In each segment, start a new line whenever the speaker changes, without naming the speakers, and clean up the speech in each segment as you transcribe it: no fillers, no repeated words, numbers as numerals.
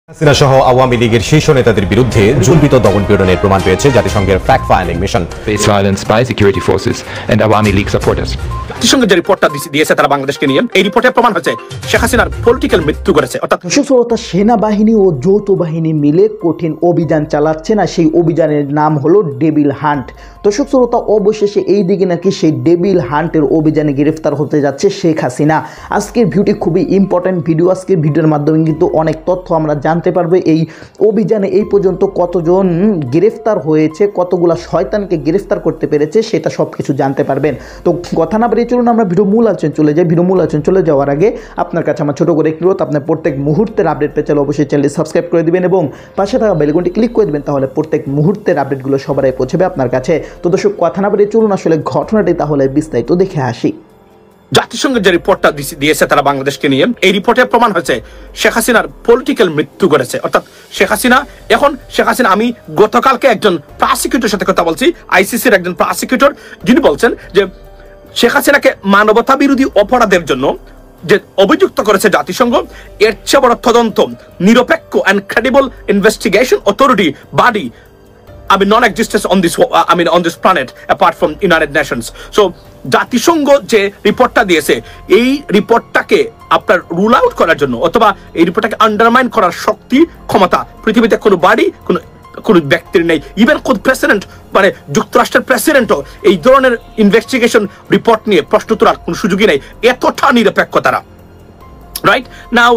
হাসিনা সহ আওয়ামী লীগের শীর্ষ নেতাদের বিরুদ্ধে জুলবিত দমন-পীড়নের প্রমাণ পেয়েছে জাতিসংঘের fact finding mission.
Face violence by security forces and Awami League supporters.
জাতিসংঘ যে রিপোর্টটা দিয়েছে তারা বাংলাদেশকে নিয়ে, এই রিপোর্টে প্রমাণ হচ্ছে শেখ হাসিনার পলিটিক্যাল মৃত্যু করেছে। অর্থাৎ
সশস্ত্র সেনাবাহিনী ও যৌথ বাহিনী মিলে কঠিন অভিযান চালাচ্ছে না, সেই অভিযানের নাম হলো ডেভিল হান্ট। দর্শক শ্রোতা, অবশেষে এই দিকে নাকি সেই ডেভিল হান্টের অভিযানে গ্রেফতার হতে যাচ্ছে শেখ হাসিনা। আজকের ভিডিওটি খুবই ইম্পর্টেন্ট ভিডিও। আজকের ভিডিওর মাধ্যমে কিন্তু অনেক তথ্য আমরা জানতে পারবো। এই অভিযানে এই পর্যন্ত কতজন গ্রেফতার হয়েছে, কতগুলা শয়তানকে গ্রেফতার করতে পেরেছে, সেটা সব কিছু জানতে পারবেন। তো কথা না বাড়িয়ে চলুন আমরা ভিডিও মূল আলোচনা চলে যাই। ভিডিও মূল আলোচনা চলে যাওয়ার আগে আপনার কাছে আমার ছোট করে একটু অনুরোধ, আপনার প্রত্যেক মুহূর্তের আপডেট পেতে চাইলে অবশ্যই চ্যানেলটি সাবস্ক্রাইব করে দিবেন এবং পাশে থাকা বেল আইকনটি ক্লিক করে দিবেন, তাহলে প্রত্যেক মুহূর্তের আপডেটগুলো সবার আগে পৌঁছবে আপনার কাছে। তো দর্শক, কথা না বাড়িয়ে চলুন আসলে ঘটনাটি তাহলে বিস্তারিত দেখে আসি।
জাতিসংঘের যে রিপোর্টটা দিয়েছে তারা বাংলাদেশকে নিয়ে, এই রিপোর্টে প্রমাণ হয়েছে শেখ হাসিনার পলিটিক্যাল মৃত্যু করেছে। অর্থাৎ শেখ হাসিনা আমি গতকালকে একজন প্রসিকিউটরের সাথে কথা বলছি, আইসিসির একজন প্রসিকিউটর, যিনি বলছেন যে শেখ হাসিনাকে মানবতা বিরোধী অপরাধের জন্য যে অভিযুক্ত করেছে জাতিসংঘ, এর চেয়ে বড় তদন্ত, নিরপেক্ষ and credible investigation authority body non-existence on this planet apart from United Nations. So জাতিসংঘ যে রিপোর্টটা দিয়েছে, এই রিপোর্টটাকে আপনার রুল আউট করার জন্য অথবা এই রিপোর্টটাকে আন্ডারমাইন করার শক্তি, ক্ষমতা পৃথিবীতে কোনো বাড়ি, কোনো ব্যক্তির নেই। ইভেন কোন প্রেসিডেন্ট, মানে যুক্তরাষ্ট্রের প্রেসিডেন্টও এই ধরনের ইনভেস্টিগেশন রিপোর্ট নিয়ে প্রশ্ন তোলার কোনো সুযোগই নেই, এতটা নিরপেক্ষ তারা। রাইট নাও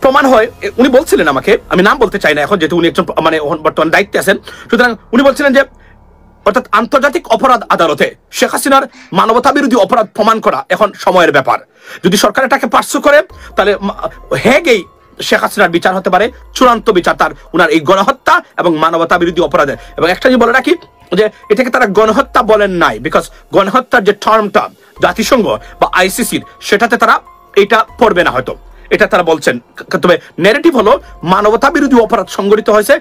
প্রমাণ হয়, উনি বলছিলেন আমাকে, আমি নাম বলতে চাই না এখন যেহেতু উনি একজন মানে বর্তমান দায়িত্বে আছেন, সুতরাং উনি বলছিলেন যে অর্থাৎ আন্তর্জাতিক অপরাধ আদালতে শেখ হাসিনার মানবতা বিরোধী অপরাধ প্রমাণ করা এখন সময়ের ব্যাপার। যদি সরকার এটাকে পার্সু করে, তাহলে হেগেই শেখ হাসিনার বিচার হতে পারে, চূড়ান্ত বিচার তার উনার এই গণহত্যা এবং মানবতা বিরোধী অপরাধের। এবং একটা যে বলে রাখি যে এটাকে তারা গণহত্যা বলেন নাই, বিকজ গণহত্যার যে টার্মটা জাতিসংঘ বা আইসিসির, সেটাতে তারা এটা পড়বে না হয়তো, এটা তারা বলছেন। তবে ন্যারেটিভ হলো মানবতা বিরোধী অপরাধ সংঘটিত হয়েছে।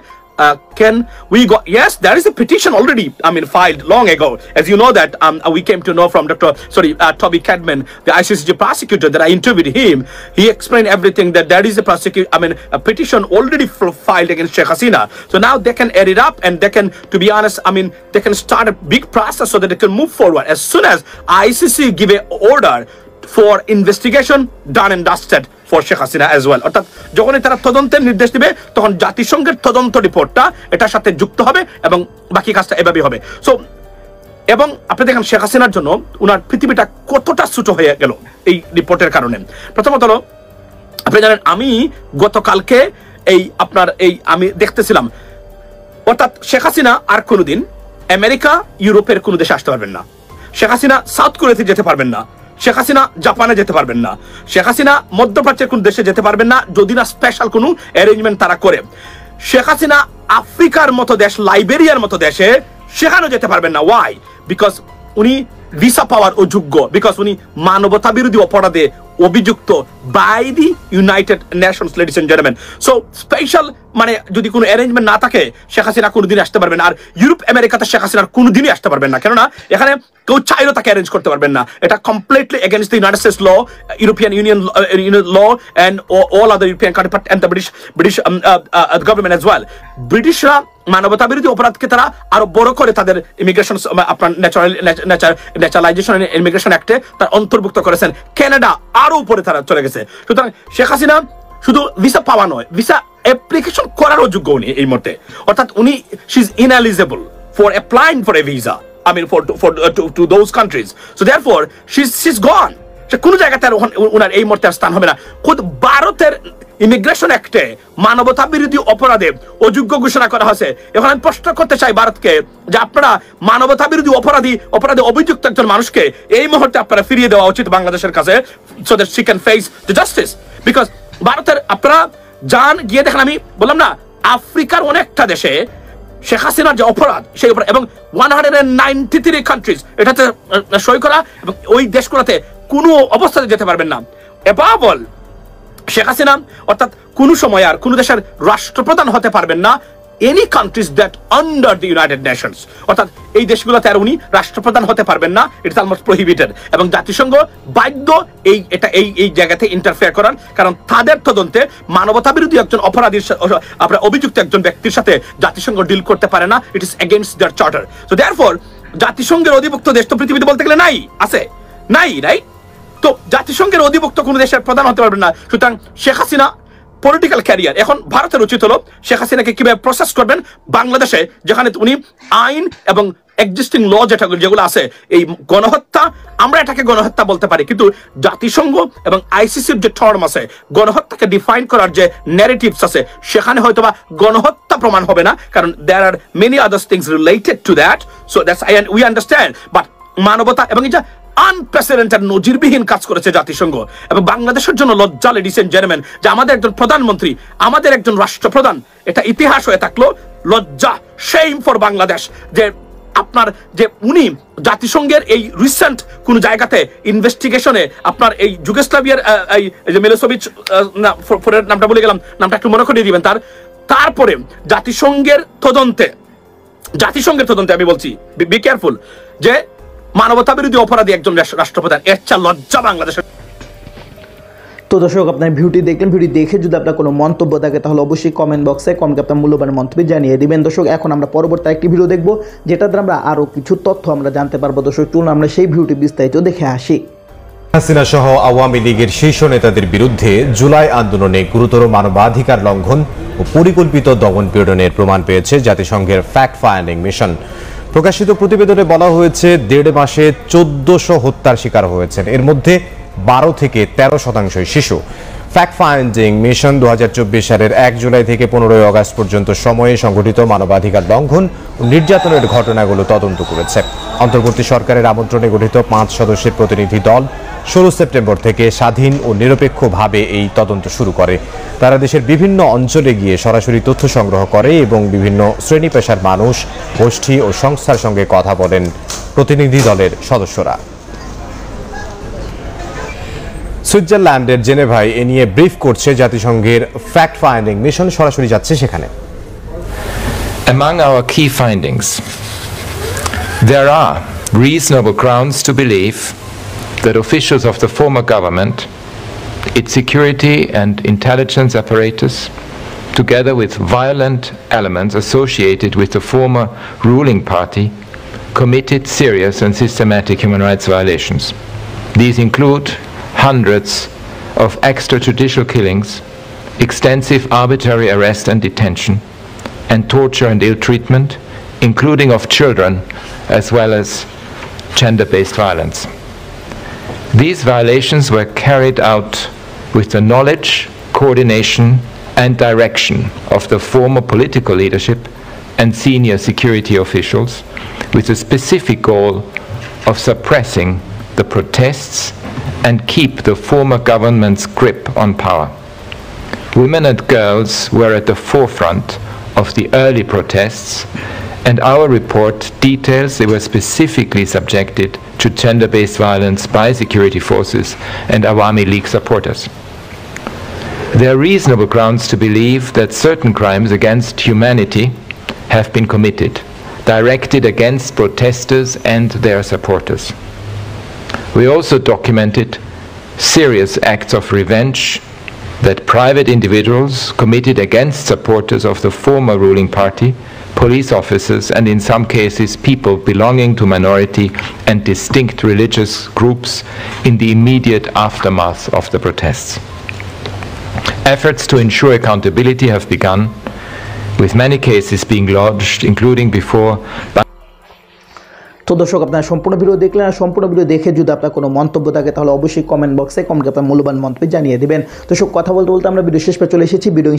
Can we go? Yes, there is a petition already, filed long ago. As you know that we came to know from Toby Cadman, the ICCJ prosecutor, that I interviewed him. He explained everything, that there is a petition already filed against Sheikh Hasina. So now they can add it up and they can, to be honest, they can start a big process so that they can move forward. As soon as ICC give an order for investigation, done and dusted for Sheikh Hasina as well. অর্থাৎ যখনই তারা তদন্তের নির্দেশ দিবে, তখন জাতিসংঘের তদন্ত রিপোর্টটা এটার সাথে যুক্ত হবে এবং বাকি কাজটা এভাবেই হবে। সো এবং আপনি দেখেন শেখ হাসিনার জন্য উনার পৃথিবীটা কতটা ছোট হয়ে গেল এই রিপোর্টের কারণে। প্রথমত হলো, আপনি জানেন আমি গতকালকে আমি দেখতেছিলাম, অর্থাৎ শেখ হাসিনা আর কোনোদিন আমেরিকা, ইউরোপের কোনো দেশে আসতে পারবেন না। শেখ হাসিনা সাউথ কোরিয়াতে যেতে পারবেন না। শেখ হাসিনা জাপানে যেতে পারবেন না। শেখ হাসিনা মধ্যপ্রাচ্যের কোন দেশে যেতে পারবেন না, যদি না স্পেশাল কোনো অ্যারেঞ্জমেন্ট তারা করে। শেখ হাসিনা আফ্রিকার মতো দেশ, লাইবেরিয়ার মতো দেশে সেখানেও যেতে পারবেন না। ওয়াই? বিকজ উনি ভিসা পাওয়ার অযোগ্য, বিকজ উনি মানবতা বিরোধী অপরাধে অভিযুক্ত by the United Nations, ladies and gentleman. So special যদি কোনো অ্যারেঞ্জমেন্ট না থাকে, শেখ হাসিনা কোনোদিন আসতে পারবেন না। আর ইউরোপ আমেরিকাতে শেখ হাসিনার কোনোদিনই আসতে পারবেন না, কেননা এখানে কেউ চাইলেও তাকে অ্যারেঞ্জ করতে পারবেন না। এটা completely against the United States law, European Union law and all other European country and the British government as well. ব্রিটিশরা মানবতা বিরোধী অপরাধকে তারা আরো বড় করে তাদের ইমিগ্রেশন, আপনার ন্যাচারালাইজেশন ইমিগ্রেশন অ্যাক্টে তার অন্তর্ভুক্ত করেছেন। কানাডা আরো উপরে তারা চলে গেছে। সুতরাং শেখ হাসিনা শুধু ভিসা পাওয়া নয়, ভিসা অ্যাপ্লিকেশন করারও যোগ্য উনি এই মুহূর্তে। অর্থাৎ উনি, she is ineligible for applying for a visa, to those countries. So therefore she's gone. সে কোন জায়গাতে ওনার এই মুহূর্তে স্থান হবে না। খুদ ভারতের ইমিগ্রেশন অ্যাক্টে মানবতা বিরোধী অপরাধে অযোগ্য ঘোষণা করা হয়েছে। এখন আমি প্রশ্ন করতে চাই ভারতকে, যে আপনারা মানবতা বিরোধী অপরাধে অভিযুক্ত একজন মানুষকে এই মুহূর্তে আপনারা ফিরিয়ে দেওয়া উচিত বাংলাদেশের কাছে, so that she can face the justice. Because ভারতের আপনারা যান, গিয়ে দেখেন, আমি বললাম না, আফ্রিকার অনেকটা দেশে শেখ হাসিনার যে অপরাধ, সেই অপরাধ, এবং 193 কান্ট্রিজ এটাতে সই করা, এবং ওই দেশগুলোতে কোনো অবস্থাতে যেতে পারবেন না। above all, শেখ হাসিনা অর্থাৎ কোনো সময় আর কোনো দেশের রাষ্ট্রপ্রধান হতে পারবেন না, any countries that under the United Nations, অর্থাৎ এই দেশগুলোতে আর উনি রাষ্ট্রপ্রধান হতে পারবেন না, ইটস অলমোস্ট প্রহিবিটেড। এবং জাতিসংঘ বাধ্য এই জায়গাতে ইন্টারফেয়ার করার, কারণ তাদের তদন্তে মানবতা বিরোধী একজন অপরাধীর আপনার অভিযুক্ত একজন ব্যক্তির সাথে জাতিসংঘ ডিল করতে পারে না, ইট ইস এগেইনস্ট দেয়ার চার্টার। সো দেয়ারফর জাতিসংঘের অধিভুক্ত দেশ তো পৃথিবীতে বলতে গেলে নাই, আছে নাই, রাইট? তো জাতিসংঘের অধিভুক্ত কোন দেশের প্রধান হতে পারবে না। সুতরাং শেখ হাসিনা পলিটিক্যাল ক্যারিয়ার, এখন ভারতের উচিত হলো শেখ হাসিনাকে কিভাবে প্রসেস করবেন বাংলাদেশে, যেখানে উনি আইন এবং এক্সিস্টিং ল যেগুলো আছে, এই গণহত্যা, আমরা এটাকে গণহত্যা বলতে পারি, কিন্তু জাতিসংঘ এবং আইসিসির যে টার্ম আছে গণহত্যাকে ডিফাইন করার যে ন্যারেটিভস আছে, সেখানে হয়তোবা গণহত্যা প্রমাণ হবে না, কারণ there are many others things related to that. So that's we understand, but মানবতা এবং এটা আনপ্রেসিডেন্টেড নজিরবিহীন কাজ করেছে জাতিসংঘ। এবং বাংলাদেশের জন্য লজ্জা, লেডিস এন্ড জেন্টলম্যান, যে আমাদের একজন প্রধানমন্ত্রী, আমাদের একজন রাষ্ট্রপ্রধান, এটা ইতিহাস হয়ে থাকলো, লজ্জা, শেম ফর বাংলাদেশ, যে আপনার যে উনি জাতিসংঘের এই রিসেন্ট কোন জায়গাতে ইনভেস্টিগেশনে আপনার এই যুগোস্লাভিয়ার এই যে মিলোসেভিচ, নামটা বলে গেলাম, নামটা একটু মনে করিয়ে দিবেন, তারপরে জাতিসংঘের তদন্তে আমি বলছি বি কেয়ারফুল, যে মানবতা বিরোধী অপরাধী একজন রাষ্ট্রপ্রধান, এর চেয়ে লজ্জা বাংলাদেশের।
তো দর্শক, আপনার ভিডিওটি দেখলেন, ভিডিও দেখে যদি আপনার কোনো মন্তব্য থাকে তাহলে অবশ্যই কমেন্ট বক্সে কমেন্টে আপনার মূল্যবান মন্তব্য জানিয়ে দিবেন। দর্শক, এখন আমরা পরবর্তী একটি ভিডিও দেখব, যেটাতে আমরা আরও কিছু তথ্য আমরা জানতে পারবো। দর্শক, চলুন আমরা সেই ভিডিওটি বিস্তারিত দেখে আসি।
হাসিনা সহ আওয়ামী লীগের শীর্ষ নেতাদের বিরুদ্ধে জুলাই আন্দোলনে গুরুতর মানবাধিকার লঙ্ঘন ও পরিকল্পিত দমন-পীড়নের প্রমাণ পেয়েছে জাতিসংঘের ফ্যাক্ট ফাইন্ডিং মিশন। প্রকাশিত প্রতিবেদনে বলা হয়েছে 1.5 মাসে 1400 হত্যার শিকার হয়েছেন, এর মধ্যে 12 থেকে 13% শিশু। ফ্যাক্ট ফাইন্ডিং মিশন 2024 সালের 1 জুলাই থেকে 15 আগস্ট পর্যন্ত সময়ে সংঘটিত মানবাধিকার লঙ্ঘন ও নির্যাতনের ঘটনাগুলো তদন্ত করেছে। অন্তর্বর্তী সরকারের আমন্ত্রণে গঠিত 5 সদস্যের প্রতিনিধি দল 16 সেপ্টেম্বর থেকে স্বাধীন ও নিরপেক্ষভাবে এই তদন্ত শুরু করে। তারা দেশের বিভিন্ন অঞ্চলে গিয়ে সরাসরি তথ্য সংগ্রহ করে এবং বিভিন্ন শ্রেণী পেশার মানুষ, গোষ্ঠী ও সংস্থার সঙ্গে কথা বলেন প্রতিনিধি দলের সদস্যরা। সুইজারল্যান্ডের জেনেভায় এ নিয়ে ব্রিফ করছে জাতিসংঘের ফ্যাক্ট ফাইন্ডিং মিশন, সরাসরি যাচ্ছে সেখানে।
Among our key findings, there are reasonable grounds to believe that officials of the former government, its security and intelligence apparatus, together with violent elements associated with the former ruling party, committed serious and systematic human rights violations. These include hundreds of extrajudicial killings, extensive arbitrary arrest and detention, and torture and ill treatment, including of children, as well as gender-based violence. These violations were carried out with the knowledge, coordination, and direction of the former political leadership and senior security officials, with the specific goal of suppressing the protests and keep the former government's grip on power. Women and girls were at the forefront of the early protests, and our report details they were specifically subjected to gender-based violence by security forces and Awami League supporters. There are reasonable grounds to believe that certain crimes against humanity have been committed, directed against protesters and their supporters. We also documented serious acts of revenge that private individuals committed against supporters of the former ruling party, police officers, and in some cases people belonging to minority and distinct religious groups in the immediate aftermath of the protests. Efforts to ensure accountability have begun, with many cases being lodged, including before.
তো দর্শক, আপনারা সম্পূর্ণ video দেখলেন, আর সম্পূর্ণ video দেখে যদি আপনার কোনো মন্তব্য থাকে তাহলে অবশ্যই কমেন্ট বক্সে কমেন্টে আপনার মূল্যবান মন্তব্য জানিয়ে দেবেন। দর্শক, কথা বলতে বলতে আমরা ভিডিও শেষ পে চলে এসেছি। ভিডিও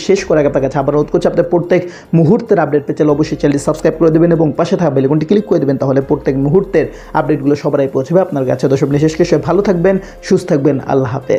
শেষ করার আগে আপনার কাছে আবার অনুরোধ করছি, আপনার প্রত্যেক মুহূর্তের আপডেট পেতে অবশ্যই চ্যানেলটি সাবস্ক্রাইব করে দেবেন এবং পাশে থাকা বেল আইকনটি ক্লিক করে দেবেন, তাহলে প্রত্যেক মুহূর্তের আপডেটগুলো সবাই পৌঁছবে আপনার কাছে। দর্শক, বিশেষ করে ভালো থাকবেন, সুস্থ থাকবেন, আল্লাহ হাফেজ।